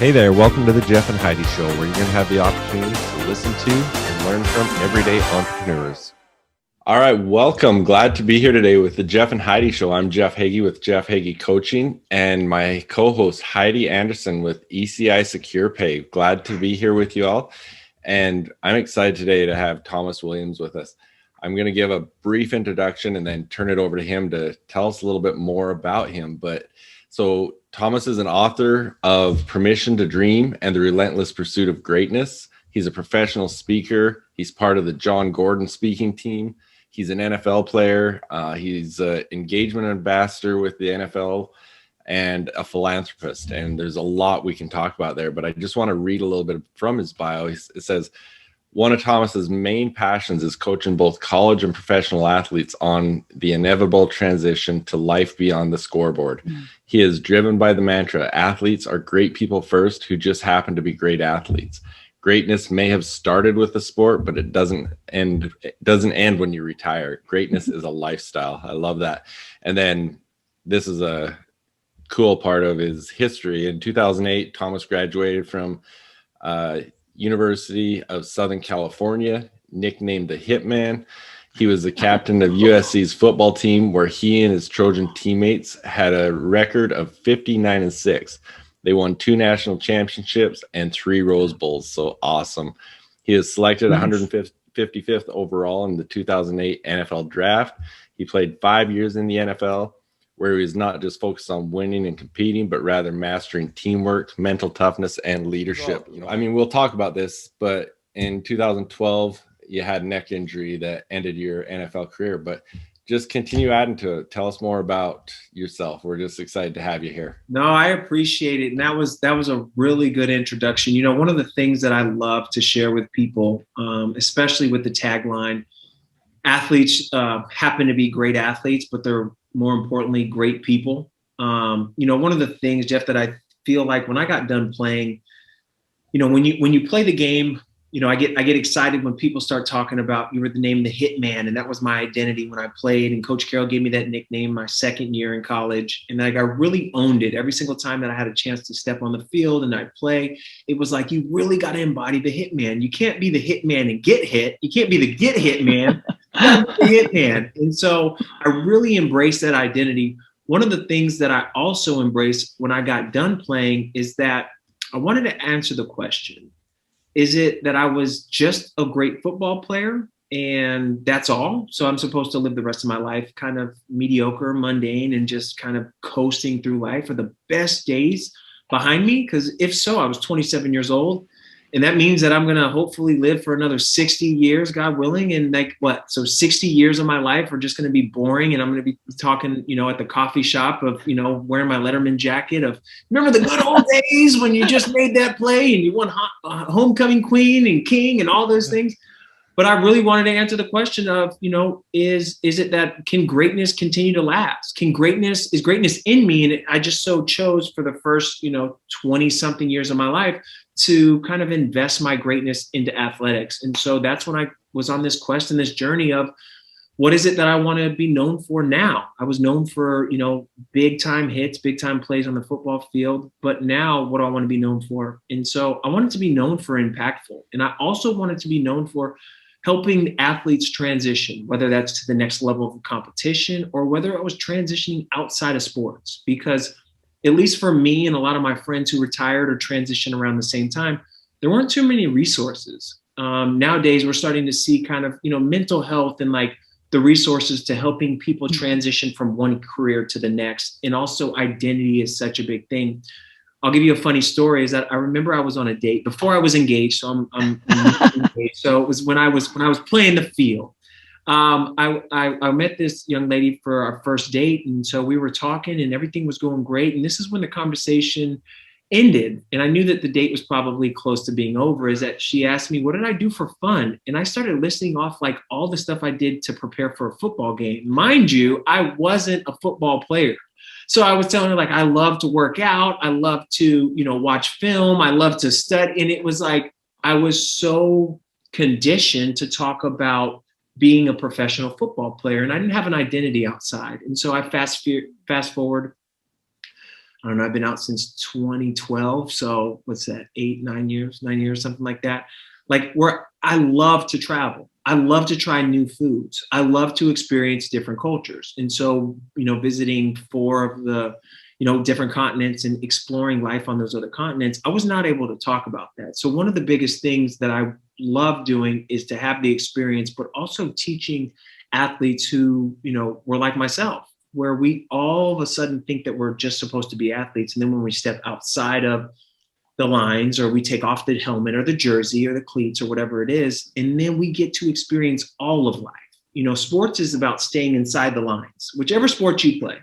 Hey there, welcome to the Jeff and Heidi Show, where you're going to have the opportunity to listen to and learn from everyday entrepreneurs. All right, welcome. Glad to be here today with the Jeff and Heidi Show. I'm Jeff Heggie with Jeff Heggie Coaching and my co-host Heidi Anderson with ECI Secure Pay. Glad to be here with you all. And I'm excited today to have Thomas Williams with us. I'm going to give a brief introduction and then turn it over to him to tell us a little bit more about him. So Thomas is an author of Permission to Dream and the Relentless Pursuit of Greatness. He's a professional speaker. He's part of the Jon Gordon Speaking team. He's an NFL player. He's an engagement ambassador with the NFL and a philanthropist. And there's a lot we can talk about there, but I just want to read a little bit from his bio. It says, one of Thomas's main passions is coaching both college and professional athletes on the inevitable transition to life beyond the scoreboard. He is driven by the mantra, athletes are great people first who just happen to be great athletes. Greatness may have started with the sport, but it doesn't end when you retire. Greatness is a lifestyle. I love that. And then this is a cool part of his history. In 2008, Thomas graduated from University of Southern California, nicknamed the Hitman. He was the captain of USC's football team, where he and his Trojan teammates had a record of 59-6. They won 2 national championships and 3 Rose Bowls. So awesome. He was selected 155th overall in the 2008 NFL draft. He played 5 years in the NFL, where he was not just focused on winning and competing, but rather mastering teamwork, mental toughness, and leadership. I mean, we'll talk about this, but in 2012, you had a neck injury that ended your NFL career, but just continue adding to it. Tell us more about yourself. We're just excited to have you here. No, I appreciate it. And that was a really good introduction. You know, one of the things that I love to share with people, especially with the tagline, athletes happen to be great athletes, but they're more importantly, great people. You know, one of the things, Jeff, that I feel like when I got done playing, you know, when you play the game, you know, I get excited when people start talking about you were the name the Hitman, and that was my identity when I played. And Coach Carroll gave me that nickname my second year in college, and like I really owned it every single time that I had a chance to step on the field and I'd play. It was like you really got to embody the Hitman. You can't be the Hitman and get hit. You can't be the get hit man. The Hitman. And so I really embraced that identity. One of the things that I also embraced when I got done playing is that I wanted to answer the question, is it that I was just a great football player and that's all? So I'm supposed to live the rest of my life kind of mediocre, mundane, and just kind of coasting through life for the best days behind me? Because if so, I was 27 years old. And that means that I'm going to hopefully live for another 60 years, God willing. And like what? So 60 years of my life are just going to be boring. And I'm going to be talking, you know, at the coffee shop of, you know, wearing my Letterman jacket of, remember the good old days when you just made that play and you won homecoming queen and king and all those things. But I really wanted to answer the question of, you know, is it that can greatness continue to last? Is greatness in me? And I just so chose for the first, you know, 20 something years of my life to kind of invest my greatness into athletics. And so that's when I was on this quest and this journey of what is it that I want to be known for now? I was known for, you know, big time hits, big time plays on the football field, but now what do I want to be known for? And so I wanted to be known for impactful. And I also wanted to be known for helping athletes transition, whether that's to the next level of competition or whether I was transitioning outside of sports, because at least for me and a lot of my friends who retired or transitioned around the same time, there weren't too many resources. Nowadays, we're starting to see kind of, you know, mental health and like the resources to helping people transition from one career to the next. And also identity is such a big thing. I'll give you a funny story is that I remember I was on a date before I was engaged. So I'm engaged. So it was when I was playing the field. I met this young lady for our first date. And so we were talking and everything was going great. And this is when the conversation ended. And I knew that the date was probably close to being over, is that she asked me, what did I do for fun? And I started listing off like all the stuff I did to prepare for a football game. Mind you, I wasn't a football player. So I was telling her, like, I love to work out. I love to, you know, watch film. I love to study. And it was like, I was so conditioned to talk about being a professional football player. And I didn't have an identity outside. And so I fast forward I don't know, I've been out since 2012. So what's that, 9 years, something like that. Like where I love to travel. I love to try new foods. I love to experience different cultures. And so, visiting 4 of the, different continents and exploring life on those other continents, I was not able to talk about that. So one of the biggest things that I love doing is to have the experience, but also teaching athletes who, were like myself, where we all of a sudden think that we're just supposed to be athletes. And then when we step outside of the lines, or we take off the helmet or the jersey or the cleats or whatever it is, and then we get to experience all of life. Sports is about staying inside the lines, whichever sport you play.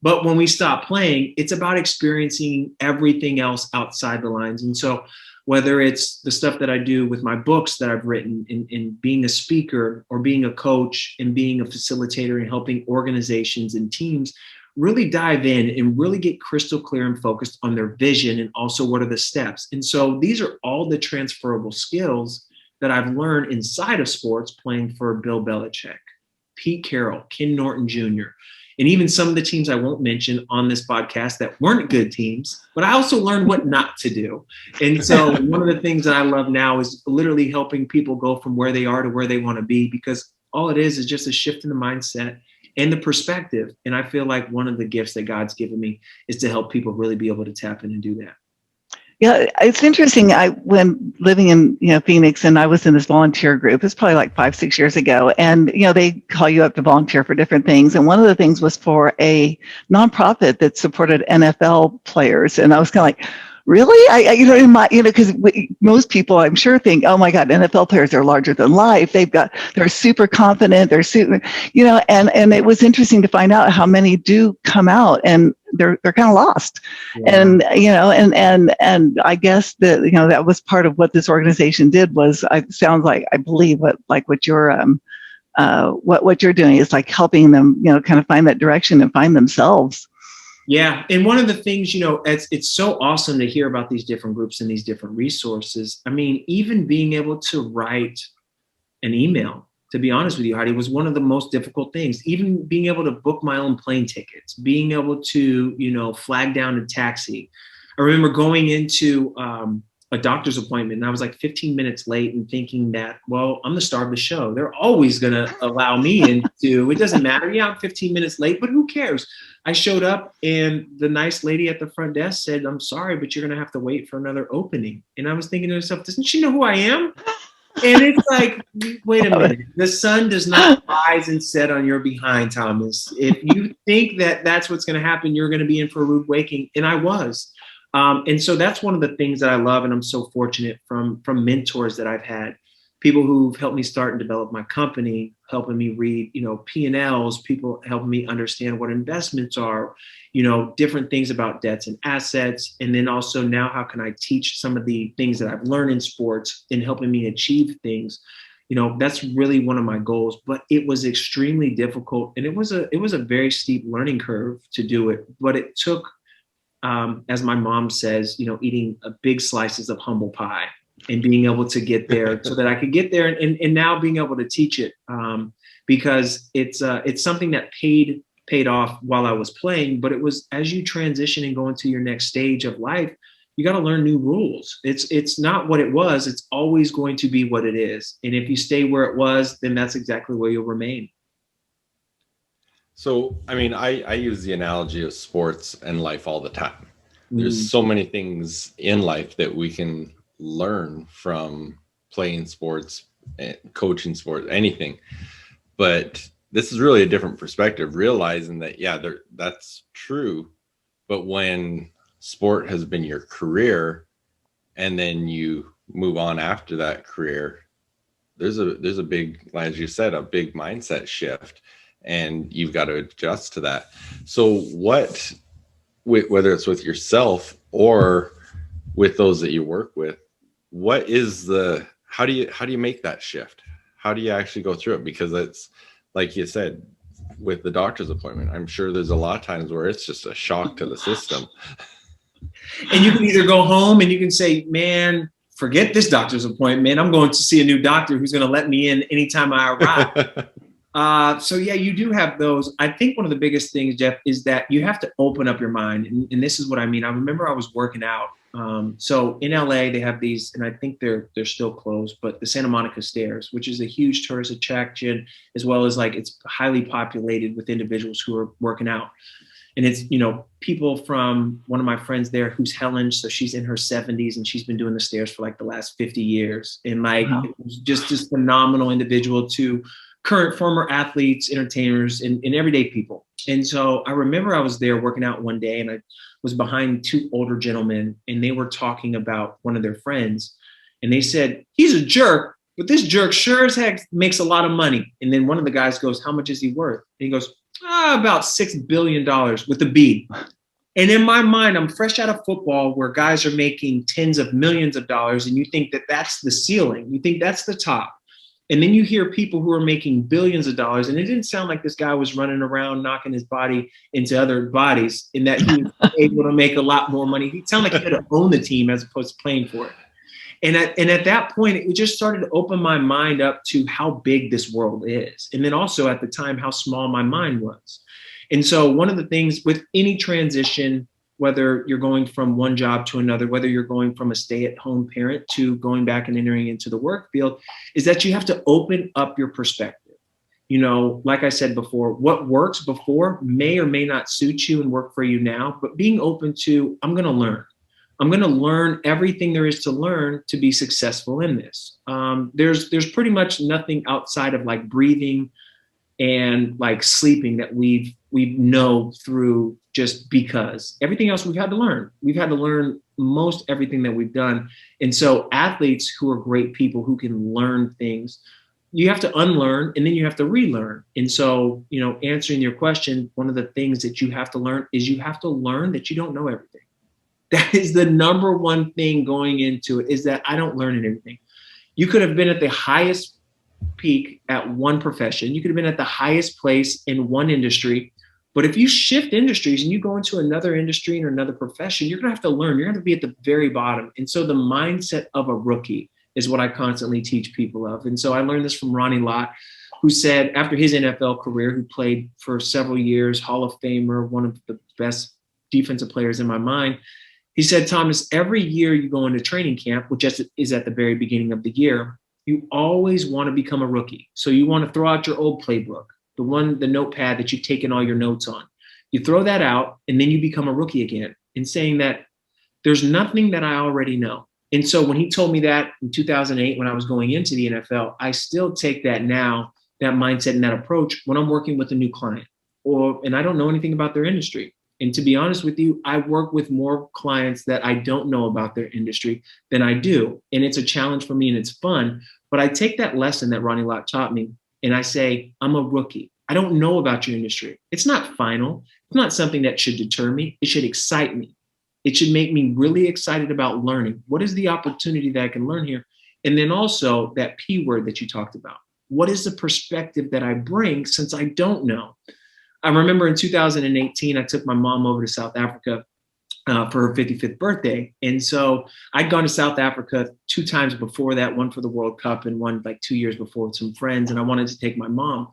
But when we stop playing, it's about experiencing everything else outside the lines. And so whether it's the stuff that I do with my books that I've written in being a speaker or being a coach and being a facilitator and helping organizations and teams really dive in and really get crystal clear and focused on their vision and also what are the steps. And so these are all the transferable skills that I've learned inside of sports, playing for Bill Belichick, Pete Carroll, Ken Norton Jr., and even some of the teams I won't mention on this podcast that weren't good teams, but I also learned what not to do. And so one of the things that I love now is literally helping people go from where they are to where they want to be, because all it is just a shift in the mindset and the perspective. And I feel like one of the gifts that God's given me is to help people really be able to tap in and do that. Yeah, it's interesting. When living in Phoenix, and I was in this volunteer group. It's probably like 5-6 years ago, and they call you up to volunteer for different things. And one of the things was for a nonprofit that supported NFL players, and I was kind of like, really? Because most people, I'm sure, think, oh my God, NFL players are larger than life. They're super confident. They're super, and it was interesting to find out how many do come out and they're kind of lost. Yeah. And I guess that, that was part of what this organization did was, I believe what you're doing is like helping them, kind of find that direction and find themselves. Yeah. And one of the things, it's so awesome to hear about these different groups and these different resources. I mean, even being able to write an email, to be honest with you, Heidi, was one of the most difficult things. Even being able to book my own plane tickets, being able to, flag down a taxi. I remember going into a doctor's appointment and I was like 15 minutes late and thinking that, well, I'm the star of the show. They're always going to allow me into, it doesn't matter. Yeah, I'm 15 minutes late, but who cares? I showed up and the nice lady at the front desk said, I'm sorry, but you're going to have to wait for another opening. And I was thinking to myself, doesn't she know who I am? And it's like, wait a minute. The sun does not rise and set on your behind, Thomas. If you think that that's what's going to happen, you're going to be in for a rude awakening. And I was. And so that's one of the things that I love. And I'm so fortunate from mentors that I've had, people who've helped me start and develop my company, helping me read, P&Ls, people helping me understand what investments are, different things about debts and assets. And then also now, how can I teach some of the things that I've learned in sports and helping me achieve things? That's really one of my goals, but it was extremely difficult. And it was a very steep learning curve to do it, but it took, as my mom says, eating big slices of humble pie and being able to get there so that I could get there and now being able to teach it because it's something that paid off while I was playing, but it was as you transition and go into your next stage of life, you got to learn new rules. It's not what it was. It's always going to be what it is. And if you stay where it was, then that's exactly where you'll remain. So, I mean, I use the analogy of sports and life all the time. There's so many things in life that we can learn from playing sports, coaching sports, anything. But this is really a different perspective, realizing that, yeah, that's true. But when sport has been your career and then you move on after that career, there's a big, as you said, a big mindset shift. And you've got to adjust to that. So whether it's with yourself or with those that you work with, how do you make that shift? How do you actually go through it? Because it's like you said, with the doctor's appointment, I'm sure there's a lot of times where it's just a shock to the system. And you can either go home and you can say, man, forget this doctor's appointment. I'm going to see a new doctor who's going to let me in anytime I arrive. So yeah, you do have those. I think one of the biggest things, Jeff, is that you have to open up your mind. And this is what I mean. I remember I was working out. So in LA, they have these, and I think they're still closed, but the Santa Monica Stairs, which is a huge tourist attraction, as well as like it's highly populated with individuals who are working out. And it's, people from one of my friends there who's Helen. So she's in her 70s and she's been doing the stairs for like the last 50 years. And like, Wow. it was just this phenomenal individual to current former athletes, entertainers, and everyday people. And so I remember I was there working out one day and I was behind two older gentlemen and they were talking about one of their friends. And they said, he's a jerk, but this jerk sure as heck makes a lot of money. And then one of the guys goes, how much is he worth? And he goes, about $6 billion with a B. And in my mind, I'm fresh out of football where guys are making tens of millions of dollars. And you think that that's the ceiling. You think that's the top. And then you hear people who are making billions of dollars. And it didn't sound like this guy was running around knocking his body into other bodies and that he was able to make a lot more money. He sounded like he had to own the team as opposed to playing for it. And at that point, it just started to open my mind up to how big this world is. And then also at the time, how small my mind was. And so one of the things with any transition, whether you're going from one job to another, whether you're going from a stay-at-home parent to going back and entering into the work field, is that you have to open up your perspective. Like I said before, what works before may or may not suit you and work for you now, but being open to, I'm going to learn. I'm going to learn everything there is to learn to be successful in this. There's pretty much nothing outside of like breathing and like sleeping that we know through just because. Everything else we've had to learn. We've had to learn most everything that we've done. And so athletes who are great people who can learn things, you have to unlearn and then you have to relearn. And so, answering your question, one of the things that you have to learn is you have to learn that you don't know everything. That is the number one thing going into it, is that I don't learn everything. You could have been at the highest peak at one profession. You could have been at the highest place in one industry. But if you shift industries and you go into another industry or another profession, you're going to have to learn. You're going to be at the very bottom. And so the mindset of a rookie is what I constantly teach people of. And so I learned this from Ronnie Lott, who said after his NFL career, who played for several years, Hall of Famer, one of the best defensive players in my mind. He said, Thomas, every year you go into training camp, which is at the very beginning of the year, you always want to become a rookie. So you want to throw out your old playbook, the notepad that you've taken all your notes on. You throw that out and then you become a rookie again, and saying that there's nothing that I already know. And so when he told me that in 2008, when I was going into the NFL, I still take that now, that mindset and that approach when I'm working with a new client and I don't know anything about their industry. And to be honest with you, I work with more clients that I don't know about their industry than I do. And it's a challenge for me and it's fun. But I take that lesson that Ronnie Lott taught me and I say, I'm a rookie. I don't know about your industry. It's not final. It's not something that should deter me. It should excite me. It should make me really excited about learning. What is the opportunity that I can learn here? And then also that P word that you talked about. What is the perspective that I bring since I don't know? I remember in 2018, I took my mom over to South Africa for her 55th birthday. And so I'd gone to South Africa 2 times before that, one for the World Cup and one like 2 years before with some friends. And I wanted to take my mom.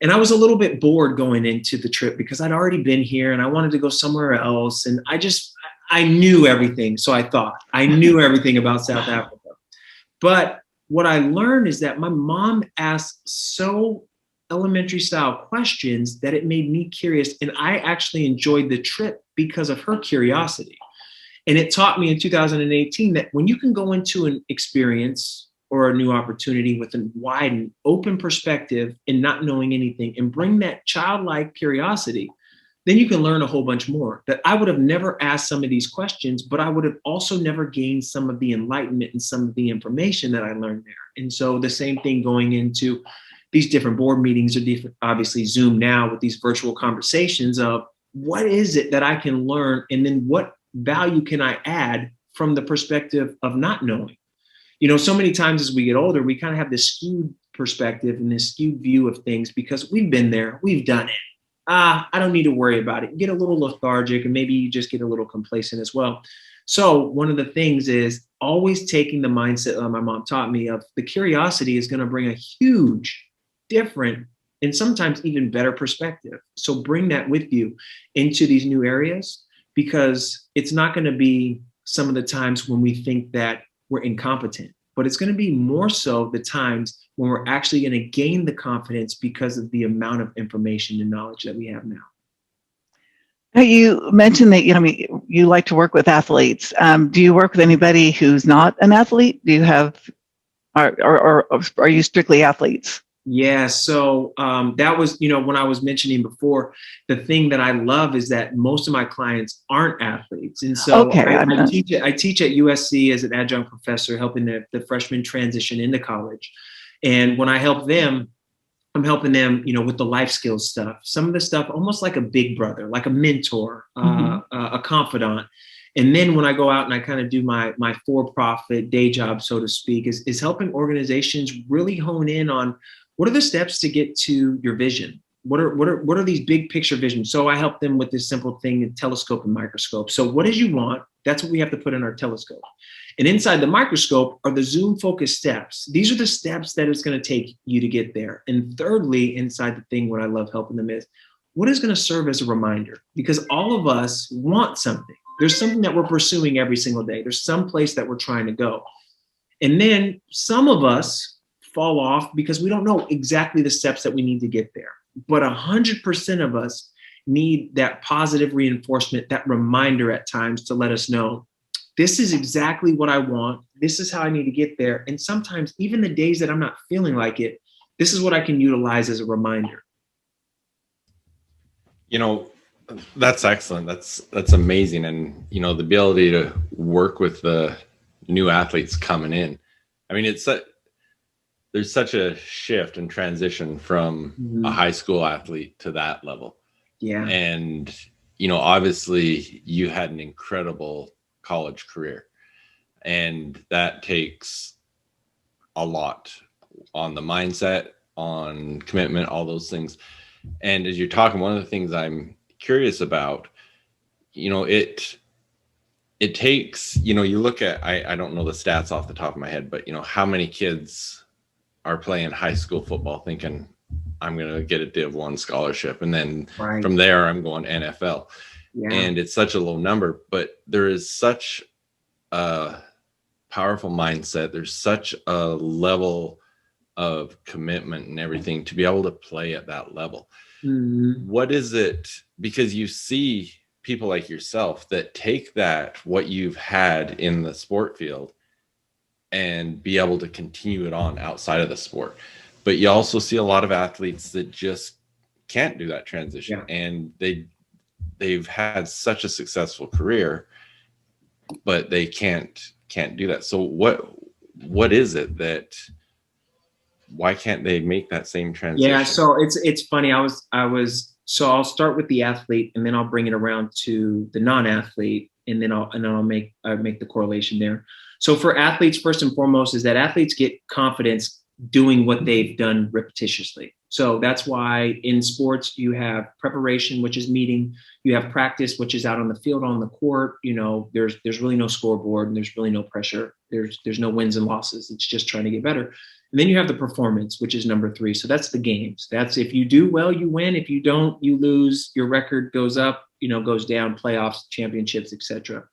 And I was a little bit bored going into the trip because I'd already been here and I wanted to go somewhere else. And I knew everything. So I thought I knew everything about South Africa. But what I learned is that my mom asked so elementary style questions that it made me curious. And I actually enjoyed the trip because of her curiosity. And it taught me in 2018 that when you can go into an experience or a new opportunity with a wide and open perspective and not knowing anything and bring that childlike curiosity, then you can learn a whole bunch more. That I would have never asked some of these questions, but I would have also never gained some of the enlightenment and some of the information that I learned there. And so the same thing going into these different board meetings or different, obviously Zoom now with these virtual conversations of what is it that I can learn and then what value can I add from the perspective of not knowing. So many times as we get older, we kind of have this skewed perspective and this skewed view of things because we've been there, we've done it. I don't need to worry about it. You get a little lethargic and maybe you just get a little complacent as well. So one of the things is always taking the mindset my mom taught me of the curiosity is going to bring a huge different and sometimes even better perspective. So bring that with you into these new areas, because it's not going to be some of the times when we think that we're incompetent, but it's going to be more so the times when we're actually going to gain the confidence because of the amount of information and knowledge that we have now. Now, you mentioned that you like to work with athletes. Do you work with anybody who's not an athlete? Do you have, or are you strictly athletes? Yeah, so that was, when I was mentioning before, the thing that I love is that most of my clients aren't athletes. And so Okay, I teach at USC as an adjunct professor, helping the freshmen transition into college. And when I help them, I'm helping them, with the life skills stuff, some of the stuff, almost like a big brother, like a mentor, a confidant. And then when I go out and I kind of do my for-profit day job, so to speak, is helping organizations really hone in on what are the steps to get to your vision? What are these big picture visions? So I help them with this simple thing, a telescope and microscope. So what is you want? That's what we have to put in our telescope. And inside the microscope are the zoom focus steps. These are the steps that it's going to take you to get there. And thirdly, inside the thing, what I love helping them is what is going to serve as a reminder? Because all of us want something. There's something that we're pursuing every single day. There's some place that we're trying to go. And then some of us fall off because we don't know exactly the steps that we need to get there. But 100% of us need that positive reinforcement, that reminder at times to let us know, this is exactly what I want. This is how I need to get there. And sometimes even the days that I'm not feeling like it, this is what I can utilize as a reminder. That's excellent. That's amazing. And, the ability to work with the new athletes coming in. I mean, there's such a shift and transition from a high school athlete to that level. Yeah. And, obviously you had an incredible college career, and that takes a lot on the mindset, on commitment, all those things. And as you're talking, one of the things I'm curious about, it takes, you look at, I don't know the stats off the top of my head, but how many kids are playing high school football thinking I'm going to get a Div 1 scholarship, and then from there I'm going NFL. Yeah. And it's such a low number, but there is such a powerful mindset. There's such a level of commitment and everything to be able to play at that level. Mm-hmm. What is it? Because you see people like yourself that take that, what you've had in the sport field, and be able to continue it on outside of the sport. But you also see a lot of athletes that just can't do that transition. Yeah. And they've had such a successful career, but they can't do that. So what is it that, why can't they make that same transition? Yeah, so it's funny. So I'll start with the athlete, and then I'll bring it around to the non-athlete, and then I'll make the correlation there. So for athletes, first and foremost, is that athletes get confidence doing what they've done repetitiously. So that's why in sports you have preparation, which is meeting. You have practice, which is out on the field, on the court. There's really no scoreboard, and there's really no pressure. There's no wins and losses. It's just trying to get better. And then you have the performance, which is number 3. So that's the games. That's if you do well, you win. If you don't, you lose. Your record goes up, goes down, playoffs, championships, etc.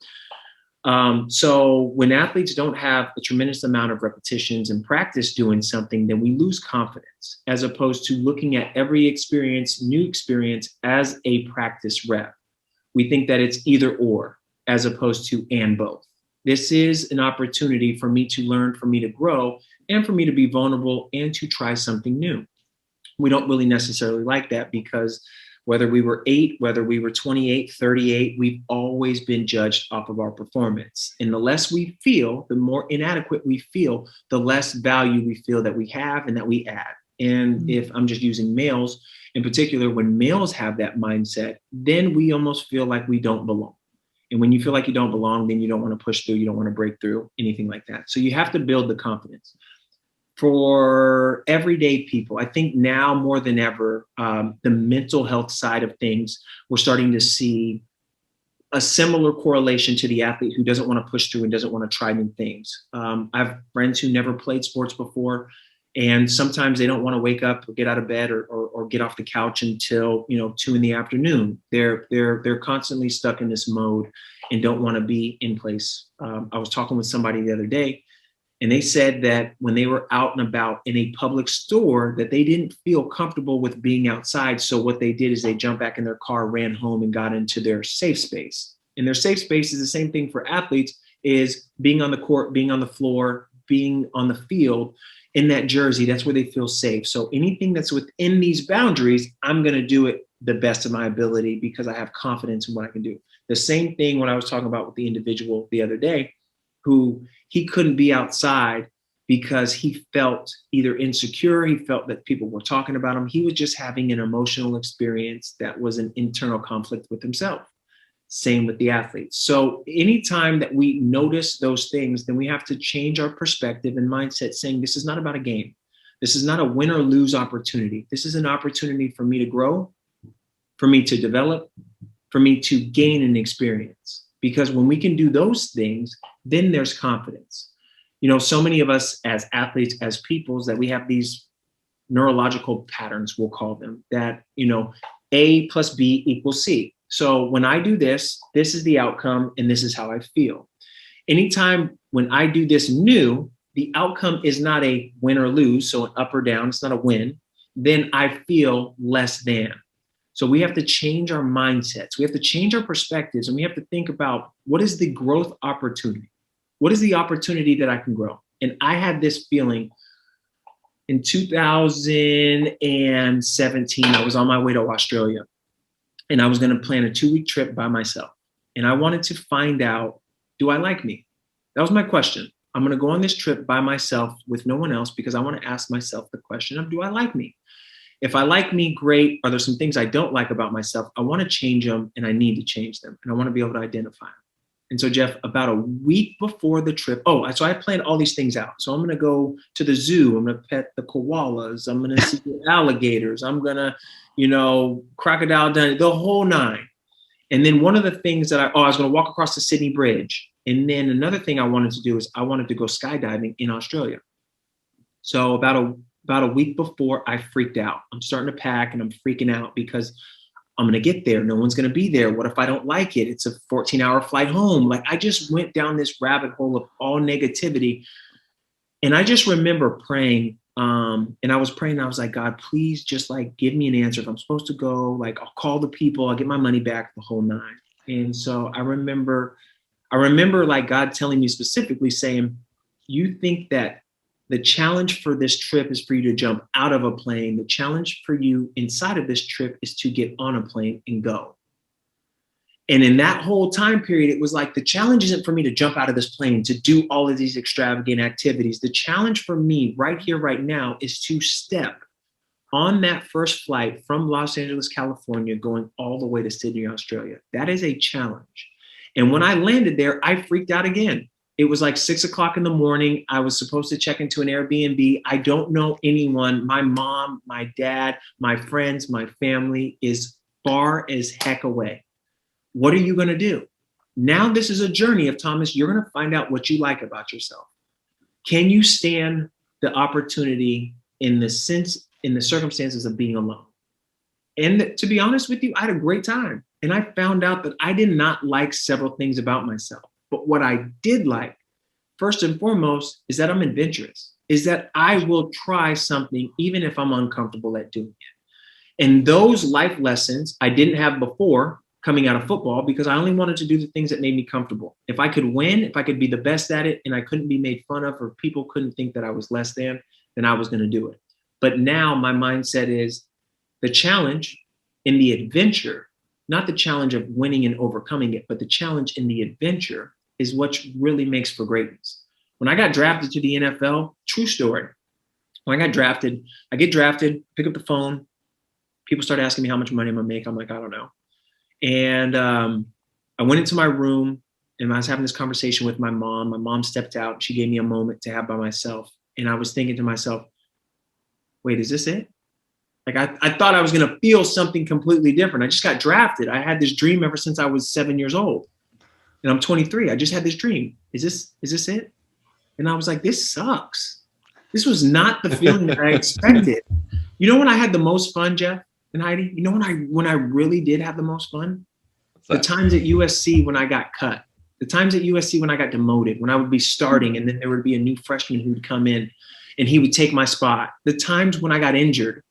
So when athletes don't have a tremendous amount of repetitions and practice doing something, then we lose confidence, as opposed to looking at every new experience as a practice rep. We think that it's either or, as opposed to and both. This is an opportunity for me to learn, for me to grow, and for me to be vulnerable and to try something new. We don't really necessarily like that, because whether we were 8, whether we were 28, 38, we've always been judged off of our performance. And the less we feel, the more inadequate we feel, the less value we feel that we have and that we add. And if I'm just using males in particular, when males have that mindset, then we almost feel like we don't belong. And when you feel like you don't belong, then you don't want to push through, you don't want to break through, anything like that. So you have to build the confidence. For everyday people, I think now more than ever, the mental health side of things, we're starting to see a similar correlation to the athlete who doesn't want to push through and doesn't want to try new things. I have friends who never played sports before, And sometimes they don't want to wake up or get out of bed or get off the couch until, 2 p.m. They're constantly stuck in this mode and don't want to be in place. I was talking with somebody the other day, and they said that when they were out and about in a public store, that they didn't feel comfortable with being outside. So what they did is they jumped back in their car, ran home, and got into their safe space. And their safe space is the same thing for athletes, is being on the court, being on the floor, being on the field in that jersey. That's where they feel safe. So anything that's within these boundaries, I'm going to do it the best of my ability because I have confidence in what I can do. The same thing when I was talking about with the individual the other day, who he couldn't be outside because he felt either insecure, he felt that people were talking about him. He was just having an emotional experience that was an internal conflict with himself. Same with the athletes. So anytime that we notice those things, then we have to change our perspective and mindset, saying this is not about a game. This is not a win or lose opportunity. This is an opportunity for me to grow, for me to develop, for me to gain an experience. Because when we can do those things, then there's confidence. So many of us as athletes, as peoples, that we have these neurological patterns, we'll call them, that, A plus B equals C. So when I do this, this is the outcome, and this is how I feel. Anytime when I do this new, the outcome is not a win or lose, so an up or down, it's not a win, then I feel less than. So we have to change our mindsets. We have to change our perspectives, and we have to think about what is the growth opportunity? What is the opportunity that I can grow? And I had this feeling in 2017, I was on my way to Australia. And I was going to plan a 2-week trip by myself. And I wanted to find out, do I like me? That was my question. I'm going to go on this trip by myself with no one else because I want to ask myself the question of, do I like me? If I like me, great. Are there some things I don't like about myself? I want to change them, and I need to change them. And I want to be able to identify them. And so, Jeff, about a week before the trip, so I planned all these things out. So I'm going to go to the zoo. I'm going to pet the koalas. I'm going to see the alligators. I'm going to, crocodile done the whole 9. And then one of the things that I was going to walk across the Sydney Bridge. And then another thing I wanted to do is I wanted to go skydiving in Australia. So about a week before, I freaked out. I'm starting to pack and I'm freaking out because I'm going to get there. No one's going to be there. What if I don't like it? It's a 14-hour flight home. Like, I just went down this rabbit hole of all negativity. And I just remember praying. And I was praying. I was like, God, please just give me an answer. If I'm supposed to go, I'll call the people, I'll get my money back, the whole 9. And so I remember God telling me specifically saying, you think that the challenge for this trip is for you to jump out of a plane. The challenge for you inside of this trip is to get on a plane and go. And in that whole time period, it was like, the challenge isn't for me to jump out of this plane, to do all of these extravagant activities. The challenge for me right here, right now, is to step on that first flight from Los Angeles, California, going all the way to Sydney, Australia. That is a challenge. And when I landed there, I freaked out again. It was like 6 o'clock in the morning. I was supposed to check into an Airbnb. I don't know anyone. My mom, my dad, my friends, my family is far as heck away. What are you going to do? Now this is a journey of, Thomas, you're going to find out what you like about yourself. Can you stand the opportunity in the circumstances of being alone? And to be honest with you, I had a great time. And I found out that I did not like several things about myself. But what I did like, first and foremost, is that I'm adventurous, is that I will try something even if I'm uncomfortable at doing it. And those life lessons I didn't have before coming out of football, because I only wanted to do the things that made me comfortable. If I could win, if I could be the best at it, and I couldn't be made fun of, or people couldn't think that I was less than, then I was going to do it. But now my mindset is the challenge in the adventure, not the challenge of winning and overcoming it, but the challenge in the adventure is what really makes for greatness. When I got drafted to the NFL, true story. When I got drafted, I get drafted, pick up the phone. People start asking me how much money I'm going to make. I'm like, I don't know. And I went into my room and I was having this conversation with my mom. My mom stepped out. She gave me a moment to have by myself. And I was thinking to myself, wait, is this it? Like, I thought I was going to feel something completely different. I just got drafted. I had this dream ever since I was 7 years old. And I'm 23. I just had this dream. Is this it? And I was like, this sucks. This was not the feeling that I expected. You know when I had the most fun, Jeff and Heidi? You know when I really did have the most fun? The times at USC when I got cut. The times at USC when I got demoted, when I would be starting and then there would be a new freshman who would come in and he would take my spot. The times when I got injured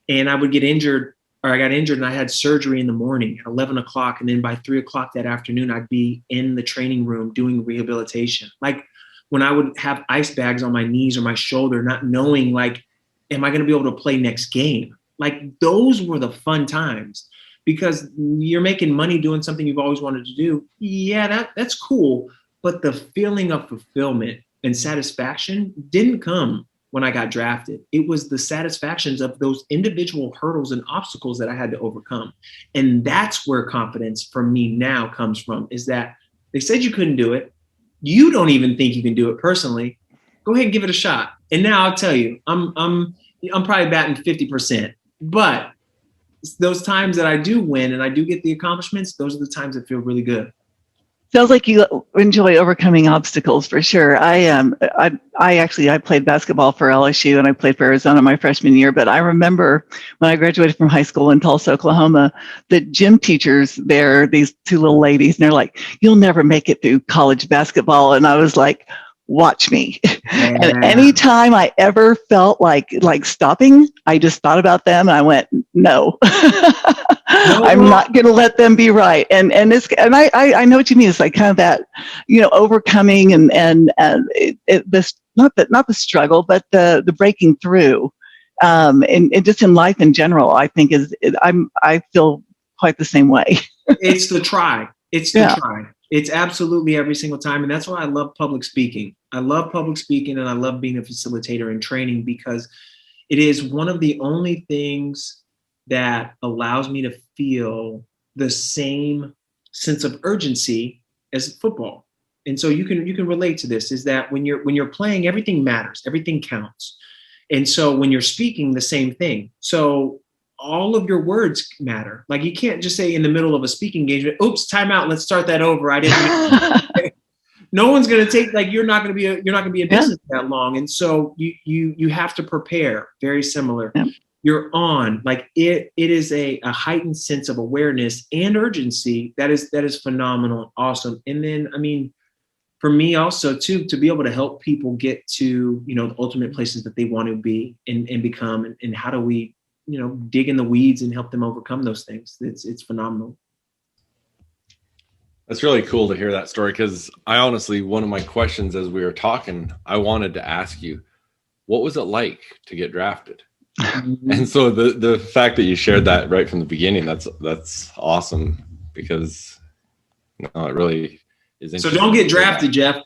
and I would get injured, or I got injured and I had surgery in the morning at 11 o'clock. And then by 3 o'clock that afternoon, I'd be in the training room doing rehabilitation. Like when I would have ice bags on my knees or my shoulder, not knowing like, am I going to be able to play next game? Like those were the fun times because you're making money doing something you've always wanted to do. Yeah, that's cool. But the feeling of fulfillment and satisfaction didn't come when I got drafted. It was the satisfactions of those individual hurdles and obstacles that I had to overcome. And that's where confidence for me now comes from, is that they said you couldn't do it. You don't even think you can do it personally. Go ahead and give it a shot. And now I'll tell you, I'm probably batting 50%, but those times that I do win and I do get the accomplishments, those are the times that feel really good. Sounds like you enjoy overcoming obstacles for sure. I played basketball for LSU and I played for Arizona my freshman year. But I remember when I graduated from high school in Tulsa, Oklahoma, the gym teachers there, these two little ladies, and they're like, "You'll never make it through college basketball." And I was like, "Watch me." Yeah. And anytime I ever felt like stopping, I just thought about them and I went, "No." I'm not going to let them be right. And I know what you mean. It's like kind of that, overcoming and this, not the struggle, but the breaking through. And just in life in general, I think I feel quite the same way. It's the try. It's the try. It's absolutely every single time. And that's why I love public speaking. I love public speaking and I love being a facilitator and training because it is one of the only things that allows me to feel the same sense of urgency as football. And so you can relate to this, is that when you're playing, everything matters, everything counts. And so when you're speaking, the same thing. So all of your words matter. Like you can't just say in the middle of a speaking engagement, "Oops, time out, let's start that over. I didn't." No one's going to take, like, you're not going to be in business that long. And so you have to prepare. Very similar. Yeah. You're on, like it is a heightened sense of awareness and urgency that is phenomenal. Awesome. And then, I mean, for me also too, to be able to help people get to, the ultimate places that they want to be and become, and how do we, dig in the weeds and help them overcome those things. It's phenomenal. That's really cool to hear that story. Cause I honestly, one of my questions as we were talking, I wanted to ask you, what was it like to get drafted? And so the fact that you shared that right from the beginning, that's awesome because it really is interesting. So don't get drafted, Jeff.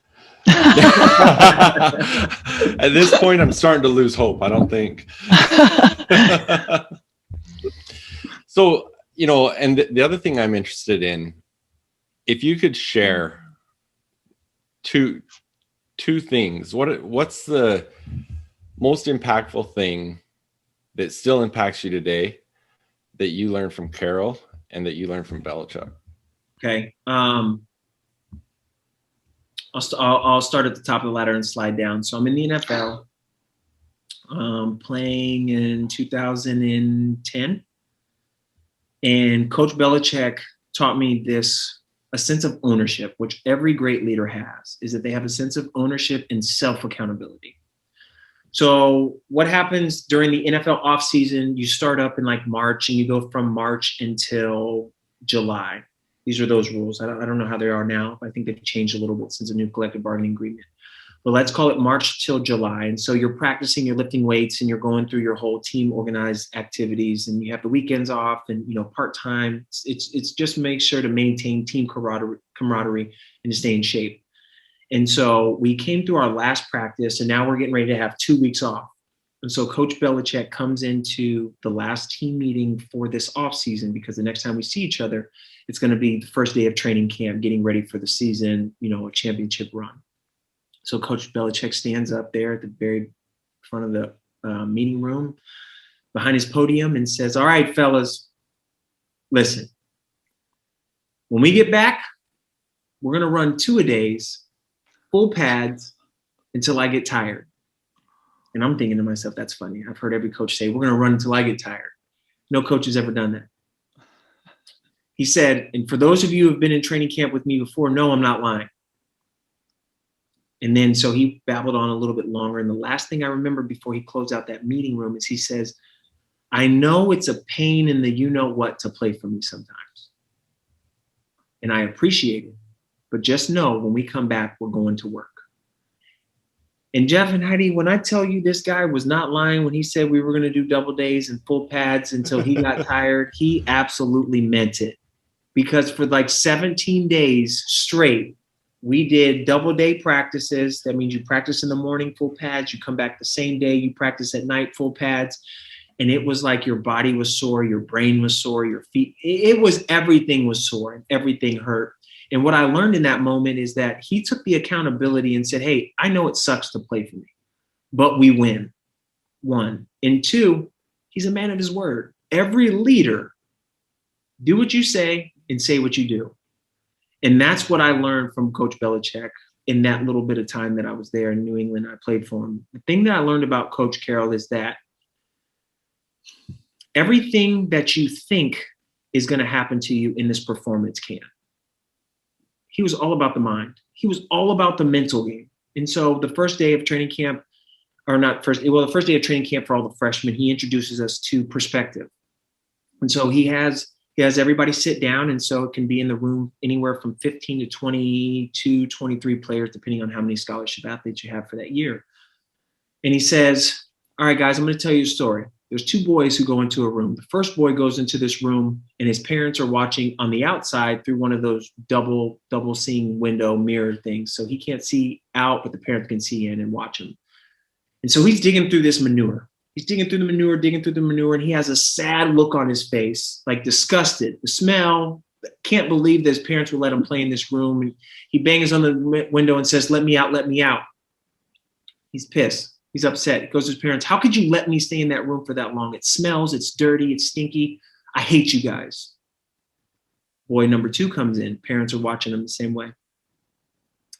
At this point, I'm starting to lose hope. I don't think. So, and the other thing I'm interested in, if you could share two things, what's the most impactful thing that still impacts you today that you learned from Carroll and that you learned from Belichick? Okay. I'll start at the top of the ladder and slide down. So I'm in the NFL, playing in 2010. And Coach Belichick taught me a sense of ownership, which every great leader has, is that they have a sense of ownership and self-accountability. So what happens during the NFL offseason, you start up in like March and you go from March until July. These are those rules. I don't know how they are now. I think they've changed a little bit since the new collective bargaining agreement. But let's call it March till July. And so you're practicing, you're lifting weights, and you're going through your whole team organized activities, and you have the weekends off and, part-time. It's just make sure to maintain team camaraderie and to stay in shape. And so we came through our last practice, and now we're getting ready to have 2 weeks off. And so Coach Belichick comes into the last team meeting for this offseason, because the next time we see each other, it's going to be the first day of training camp, getting ready for the season, a championship run. So Coach Belichick stands up there at the very front of the meeting room behind his podium and says, "All right, fellas, listen, when we get back, we're going to run 2-a-days, full pads, until I get tired. And I'm thinking to myself, that's funny. I've heard every coach say, we're going to run until I get tired. No coach has ever done that. He said, and for those of you who have been in training camp with me before, no, I'm not lying. And then so he babbled on a little bit longer. And the last thing I remember before he closed out that meeting room is he says, I know it's a pain in the you-know-what to play for me sometimes. And I appreciate it. But just know when we come back, we're going to work. And Jeff and Heidi, when I tell you this guy was not lying when he said we were going to do double days and full pads until he got tired, he absolutely meant it. Because for like 17 days straight, we did double day practices. That means you practice in the morning, full pads. You come back the same day, you practice at night, full pads. And it was like your body was sore, your brain was sore, your feet. Everything was sore and everything hurt. And what I learned in that moment is that he took the accountability and said, hey, I know it sucks to play for me, but we win. 1. And 2, he's a man of his word. Every leader, do what you say and say what you do. And that's what I learned from Coach Belichick in that little bit of time that I was there in New England. I played for him. The thing that I learned about Coach Carroll is that everything that you think is going to happen to you in this performance can. He was all about the mind. He was all about the mental game. And so the first day of training camp, the first day of training camp for all the freshmen, he introduces us to perspective. And so he has everybody sit down. And so it can be in the room anywhere from 15 to 22, 23 players, depending on how many scholarship athletes you have for that year. And he says, all right, guys, I'm going to tell you a story. There's 2 boys who go into a room. The first boy goes into this room and his parents are watching on the outside through one of those double seeing window mirror things. So he can't see out, but the parents can see in and watch him. And so he's digging through this manure. He's digging through the manure, and he has a sad look on his face, like disgusted. The smell, can't believe that his parents would let him play in this room. And he bangs on the window and says, let me out, let me out. He's pissed. He's upset. He goes to his parents, how could you let me stay in that room for that long? It smells, it's dirty, it's stinky. I hate you guys. Boy number 2 comes in. Parents are watching him the same way.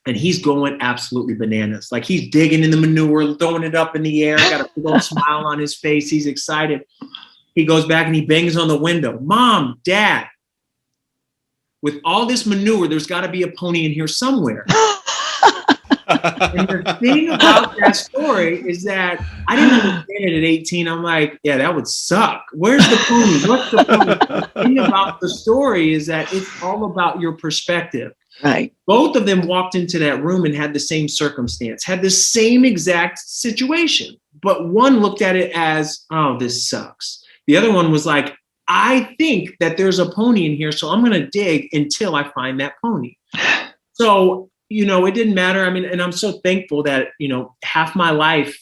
And he's going absolutely bananas. Like he's digging in the manure, throwing it up in the air, got a big old smile on his face. He's excited. He goes back and he bangs on the window. Mom, Dad, with all this manure, there's got to be a pony in here somewhere. And the thing about that story is that I didn't understand it at 18. I'm like, yeah, that would suck. Where's the pony? What's the pony? The thing about the story is that it's all about your perspective. Right. Both of them walked into that room and had the same circumstance, had the same exact situation. But one looked at it as, oh, this sucks. The other one was like, I think that there's a pony in here, so I'm going to dig until I find that pony. So, it didn't matter. I mean, and I'm so thankful that, half my life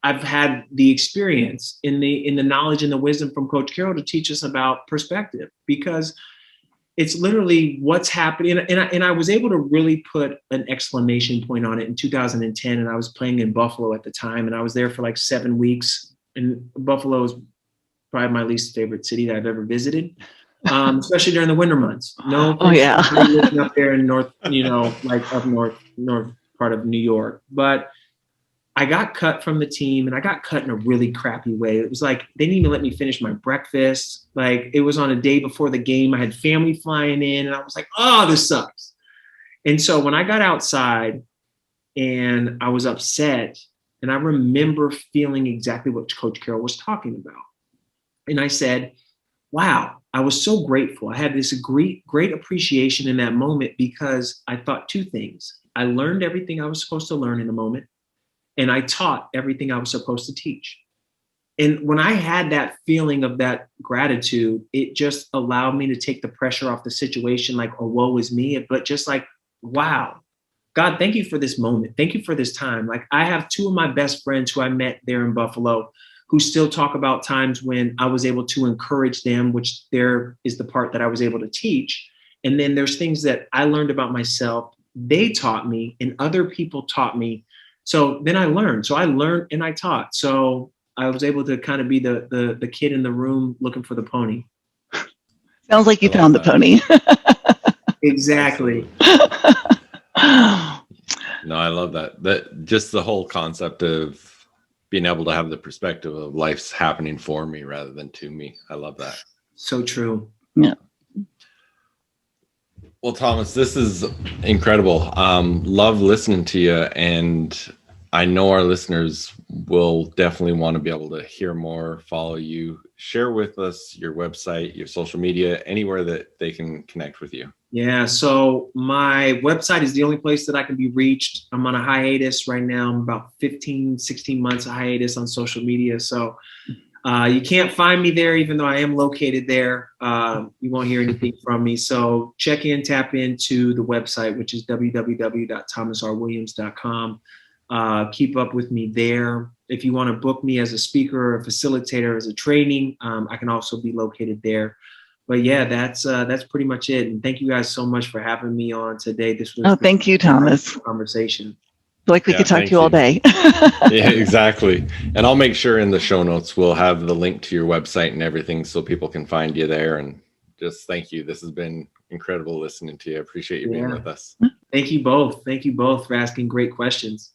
I've had the experience in the knowledge and the wisdom from Coach Carroll to teach us about perspective, because it's literally what's happening. And I was able to really put an exclamation point on it in 2010. And I was playing in Buffalo at the time, and I was there for like 7 weeks. And Buffalo is probably my least favorite city that I've ever visited. Especially during the winter months. Living up there in north, like up north part of New York. But I got cut from the team, and I got cut in a really crappy way. It was like they didn't even let me finish my breakfast. Like it was on a day before the game. I had family flying in, and I was like, oh, this sucks. And so when I got outside and I was upset, and I remember feeling exactly what Coach Carroll was talking about. And I said, wow, I was so grateful. I had this great appreciation in that moment, because I thought 2 things. I learned everything I was supposed to learn in the moment, and I taught everything I was supposed to teach. And when I had that feeling of that gratitude, it just allowed me to take the pressure off the situation, like, oh, woe is me, but just like, wow, God, thank you for this moment. Thank you for this time. Like I have 2 of my best friends who I met there in Buffalo, who still talk about times when I was able to encourage them, which there is the part that I was able to teach. And then there's things that I learned about myself, they taught me, and other people taught me. So then I learned. So I learned and I taught. So I was able to kind of be the kid in the room looking for the pony. Sounds like you found the pony. Exactly. No, I love that. That just the whole concept of being able to have the perspective of life's happening for me rather than to me. I love that. So true. Yeah. Well, Thomas, this is incredible. Love listening to you. And I know our listeners will definitely want to be able to hear more, follow you. Share with us your website, your social media, anywhere that they can connect with you. Yeah, so my website is the only place that I can be reached. I'm on a hiatus right now. I'm about 15, 16 months of hiatus on social media. So you can't find me there, even though I am located there. You won't hear anything from me. So tap into the website, which is www.thomasrwilliams.com. Keep up with me there. If you want to book me as a speaker or a facilitator, as a training, I can also be located there. But yeah, that's pretty much it. And thank you guys so much for having me on today. This was Thank you, Thomas. Conversation. Like we could talk to you all day. Yeah, exactly. And I'll make sure in the show notes we'll have the link to your website and everything so people can find you there. And just thank you. This has been incredible listening to you. I appreciate you being with us. Thank you both. Thank you both for asking great questions.